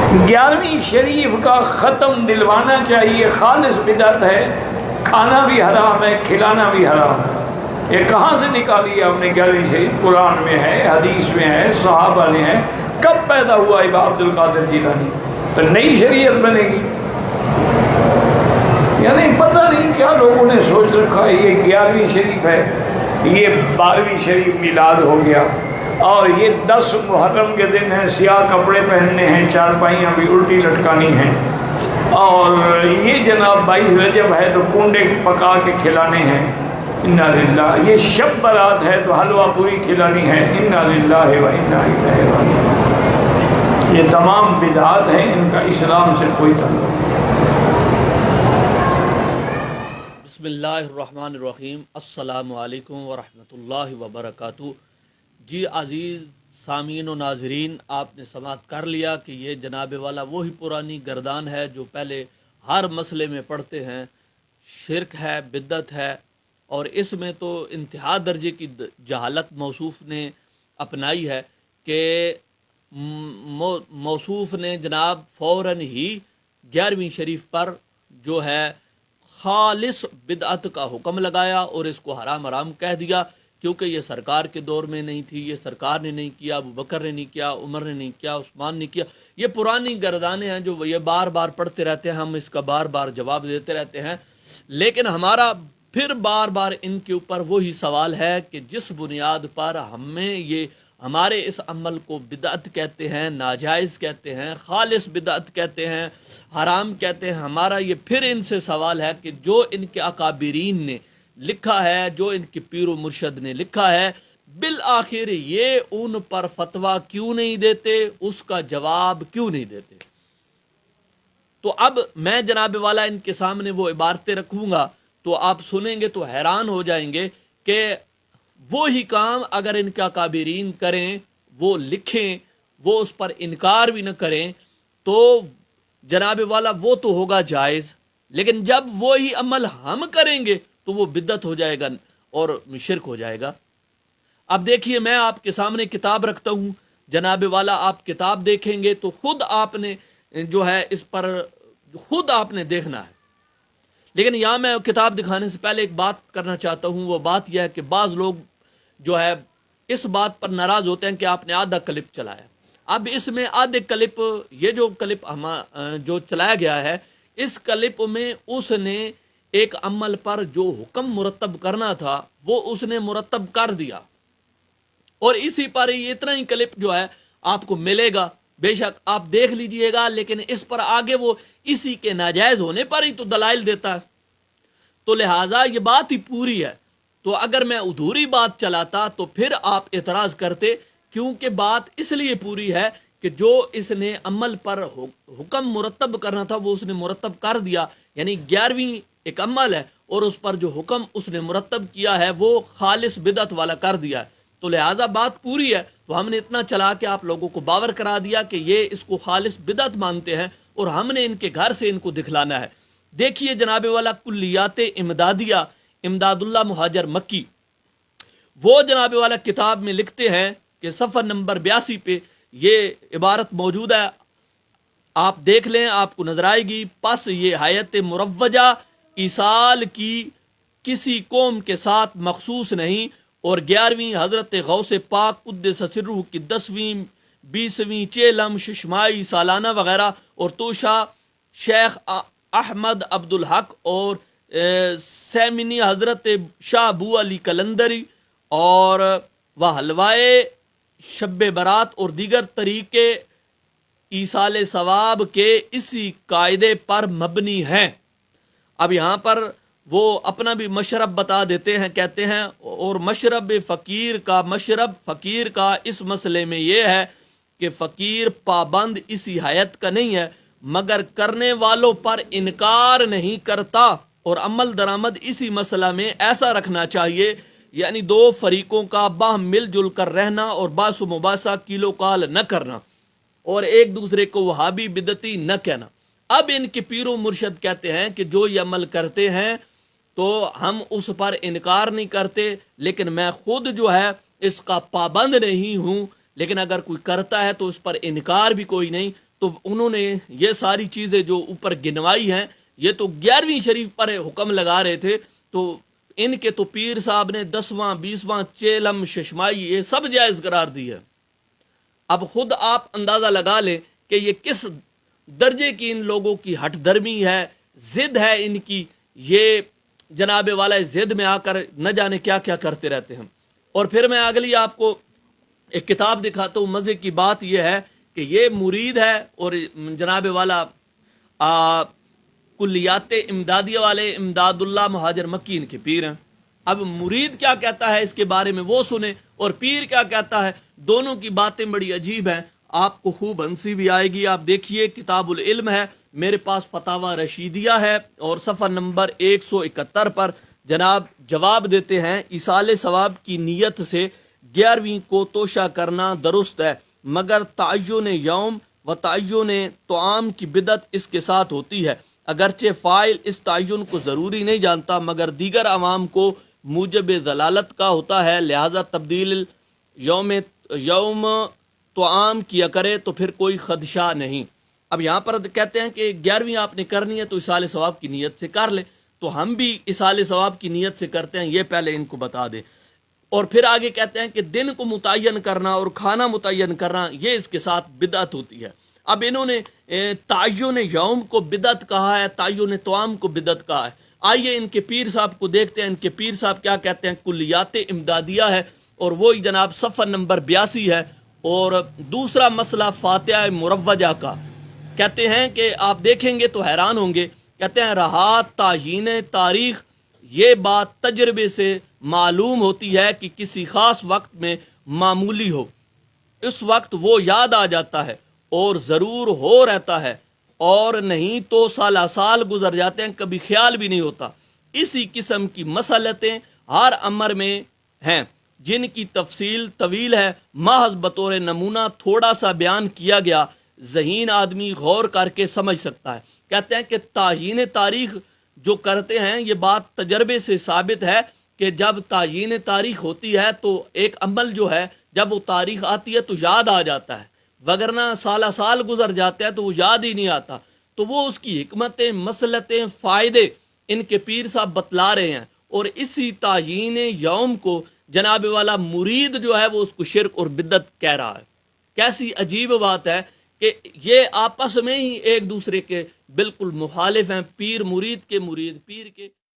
11ویں شریف کا ختم دلوانا چاہیے، خالص بدعت ہے، کھانا بھی حرام ہے، کھلانا بھی حرام ہے۔ یہ کہاں سے نکالی آپ نے 11ویں شریف؟ قرآن میں ہے، حدیث میں ہے، صحابہ نے ہے۔ کب پیدا ہوا امام عبد القادر جیلانی؟ تو نئی شریعت بنے گی؟ یعنی پتہ نہیں کیا لوگوں نے سوچ رکھا ہے، یہ 11ویں شریف ہے، یہ 12ویں شریف میلاد ہو گیا، اور یہ 10 محرم کے دن ہے، سیاہ کپڑے پہننے ہیں، چارپائیاں بھی الٹی لٹکانی ہیں، اور یہ جناب 22 رجب ہے تو کنڈے پکا کے کھلانے ہیں، انا للہ۔ یہ شب برات ہے تو حلوہ پوری کھلانی ہے، انا للہ و انا الیہ راجعون۔ یہ تمام بدعات ہیں، ان کا اسلام سے کوئی تعلق نہیں۔ بسم اللہ الرحمن الرحیم۔ السلام علیکم ورحمۃ اللہ وبرکاتہ۔ جی عزیز سامعین و ناظرین، آپ نے سماعت کر لیا کہ یہ جناب والا وہی پرانی گردان ہے جو پہلے ہر مسئلے میں پڑھتے ہیں، شرک ہے، بدعت ہے، اور اس میں تو انتہا درجے کی جہالت موصوف نے اپنائی ہے کہ موصوف نے جناب فوراً ہی 11ویں شریف پر جو ہے خالص بدعت کا حکم لگایا اور اس کو حرام کہہ دیا، کیونکہ یہ سرکار کے دور میں نہیں تھی، یہ سرکار نے نہیں کیا، ابو بکر نے نہیں کیا، عمر نے نہیں کیا، عثمان نے کیا۔ یہ پرانی گردانیں ہیں جو یہ بار بار پڑھتے رہتے ہیں، ہم اس کا بار بار جواب دیتے رہتے ہیں، لیکن ہمارا پھر بار بار ان کے اوپر وہی سوال ہے کہ جس بنیاد پر ہمیں یہ ہمارے اس عمل کو بدعت کہتے ہیں، ناجائز کہتے ہیں، خالص بدعت کہتے ہیں، حرام کہتے ہیں، ہمارا یہ پھر ان سے سوال ہے کہ جو ان کے اکابرین نے لکھا ہے، جو ان کے پیر و مرشد نے لکھا ہے، بالآخر یہ ان پر فتویٰ کیوں نہیں دیتے، اس کا جواب کیوں نہیں دیتے؟ تو اب میں جناب والا ان کے سامنے وہ عبارتیں رکھوں گا تو آپ سنیں گے تو حیران ہو جائیں گے کہ وہی کام اگر ان کے اکابرین کریں، وہ لکھیں، وہ اس پر انکار بھی نہ کریں، تو جناب والا وہ تو ہوگا جائز، لیکن جب وہی عمل ہم کریں گے تو وہ بدعت ہو جائے گا اور شرک ہو جائے گا۔ اب دیکھیے، میں آپ کے سامنے کتاب رکھتا ہوں، جناب والا آپ کتاب دیکھیں گے تو خود آپ نے جو ہے اس پر خود آپ نے دیکھنا ہے۔ لیکن یہاں میں کتاب دکھانے سے پہلے ایک بات کرنا چاہتا ہوں، وہ بات یہ ہے کہ بعض لوگ جو ہے اس بات پر ناراض ہوتے ہیں کہ آپ نے آدھا کلپ چلایا۔ اب اس میں آدھے کلپ، یہ جو کلپ جو چلایا گیا ہے، اس کلپ میں اس نے ایک عمل پر جو حکم مرتب کرنا تھا وہ اس نے مرتب کر دیا، اور اسی پر یہ اتنا ہی کلپ جو ہے آپ کو ملے گا، بے شک آپ دیکھ لیجئے گا، لیکن اس پر آگے وہ اسی کے ناجائز ہونے پر ہی تو دلائل دیتا ہے، تو لہٰذا یہ بات ہی پوری ہے۔ تو اگر میں ادھوری بات چلاتا تو پھر آپ اعتراض کرتے، کیونکہ بات اس لیے پوری ہے کہ جو اس نے عمل پر حکم مرتب کرنا تھا وہ اس نے مرتب کر دیا، یعنی 11ویں ایک عمل ہے اور اس پر جو حکم اس نے مرتب کیا ہے وہ خالص بدعت والا کر دیا ہے، تو لہٰذا بات پوری ہے۔ تو ہم نے اتنا چلا کے آپ لوگوں کو باور کرا دیا کہ یہ اس کو خالص بدعت مانتے ہیں، اور ہم نے ان کے گھر سے ان کو دکھلانا ہے۔ دیکھیے جناب والا کلیات امدادیہ، امداد اللہ مہاجر مکی، وہ جناب والا کتاب میں لکھتے ہیں کہ صفحہ نمبر 82 پہ یہ عبارت موجود ہے، آپ دیکھ لیں، آپ کو نظر آئے گی۔ پس یہ حیات مروجہ ایصال کی کسی قوم کے ساتھ مخصوص نہیں، اور 11ویں حضرت غوث پاک قدس سرہ کی 10ویں 20ویں چیلم ششمائی سالانہ وغیرہ، اور توشا شیخ احمد عبدالحق اور سیمنی حضرت شاہ ابو علی کلندری اور وہ حلوائے شب برات اور دیگر طریقے ایصال ثواب کے اسی قاعدے پر مبنی ہیں۔ اب یہاں پر وہ اپنا بھی مشرب بتا دیتے ہیں، کہتے ہیں، اور مشرب فقیر کا اس مسئلے میں یہ ہے کہ فقیر پابند اسی حیت کا نہیں ہے، مگر کرنے والوں پر انکار نہیں کرتا، اور عمل درآمد اسی مسئلہ میں ایسا رکھنا چاہیے، یعنی دو فریقوں کا باہم مل جل کر رہنا اور باس و مباحثہ کیلو کال نہ کرنا، اور ایک دوسرے کو وہابی بدعتی نہ کہنا۔ اب ان کے پیر و مرشد کہتے ہیں کہ جو یہ عمل کرتے ہیں تو ہم اس پر انکار نہیں کرتے، لیکن میں خود جو ہے اس کا پابند نہیں ہوں، لیکن اگر کوئی کرتا ہے تو اس پر انکار بھی کوئی نہیں، تو انہوں نے یہ ساری چیزیں جو اوپر گنوائی ہیں یہ تو 11ویں شریف پر حکم لگا رہے تھے، تو ان کے تو پیر صاحب نے 10واں 20واں چیلم ششمائی یہ سب جائز قرار دی ہے۔ اب خود آپ اندازہ لگا لیں کہ یہ کس درجے کی ان لوگوں کی ہٹ درمی ہے، ضد ہے ان کی، یہ جناب والا ضد میں آ کر نہ جانے کیا کیا کرتے رہتے ہیں۔ اور پھر میں اگلی آپ کو ایک کتاب دکھاتا ہوں۔ مزے کی بات یہ ہے کہ یہ مرید ہے اور جناب والا کلیات امدادیہ والے امداد اللہ مہاجر مکی ان کے پیر ہیں۔ اب مرید کیا کہتا ہے اس کے بارے میں وہ سنیں، اور پیر کیا کہتا ہے، دونوں کی باتیں بڑی عجیب ہیں، آپ کو خوب ہنسی بھی آئے گی۔ آپ دیکھیے کتاب العلم ہے، میرے پاس فتاوی رشیدیہ ہے، اور صفحہ نمبر 171 پر جناب جواب دیتے ہیں، ایصال ثواب کی نیت سے 11ویں کو توشہ کرنا درست ہے، مگر تعین یوم و تعین طعام کی بدعت اس کے ساتھ ہوتی ہے، اگرچہ فاعل اس تعین کو ضروری نہیں جانتا مگر دیگر عوام کو موجب ضلالت کا ہوتا ہے، لہذا تبدیل یوم طعام کیا کرے تو پھر کوئی خدشہ نہیں۔ اب یہاں پر کہتے ہیں کہ 11ویں آپ نے کرنی ہے تو ایصال ثواب کی نیت سے کر لیں، تو ہم بھی ایصال ثواب کی نیت سے کرتے ہیں، یہ پہلے ان کو بتا دیں۔ اور پھر آگے کہتے ہیں کہ دن کو متعین کرنا اور کھانا متعین کرنا یہ اس کے ساتھ بدعت ہوتی ہے۔ اب انہوں نے تعین یوم کو بدعت کہا ہے، تعین طعام کو بدعت کہا ہے۔ آئیے ان کے پیر صاحب کو دیکھتے ہیں، ان کے پیر صاحب کیا کہتے ہیں۔ کلیات امدادیہ ہے اور وہی جناب صفحہ نمبر 82 ہے، اور دوسرا مسئلہ فاتحہ مروجہ کا کہتے ہیں کہ آپ دیکھیں گے تو حیران ہوں گے، کہتے ہیں رہا تعین تاریخ، یہ بات تجربے سے معلوم ہوتی ہے کہ کسی خاص وقت میں معمولی ہو، اس وقت وہ یاد آ جاتا ہے اور ضرور ہو رہتا ہے، اور نہیں تو سالہ سال گزر جاتے ہیں، کبھی خیال بھی نہیں ہوتا۔ اسی قسم کی مسئلتیں ہر امر میں ہیں جن کی تفصیل طویل ہے، محض بطور نمونہ تھوڑا سا بیان کیا گیا، ذہین آدمی غور کر کے سمجھ سکتا ہے۔ کہتے ہیں کہ تعیین تاریخ جو کرتے ہیں یہ بات تجربے سے ثابت ہے کہ جب تعیین تاریخ ہوتی ہے تو ایک عمل جو ہے جب وہ تاریخ آتی ہے تو یاد آ جاتا ہے، وگرنہ سالہ سال گزر جاتے ہیں تو وہ یاد ہی نہیں آتا۔ تو وہ اس کی حکمتیں، مصلحتیں، فائدے ان کے پیر صاحب بتلا رہے ہیں، اور اسی تعیین یوم کو جناب والا مرید جو ہے وہ اس کو شرک اور بدعت کہہ رہا ہے۔ کیسی عجیب بات ہے کہ یہ آپس میں ہی ایک دوسرے کے بالکل مخالف ہیں، پیر مرید کے، مرید پیر کے۔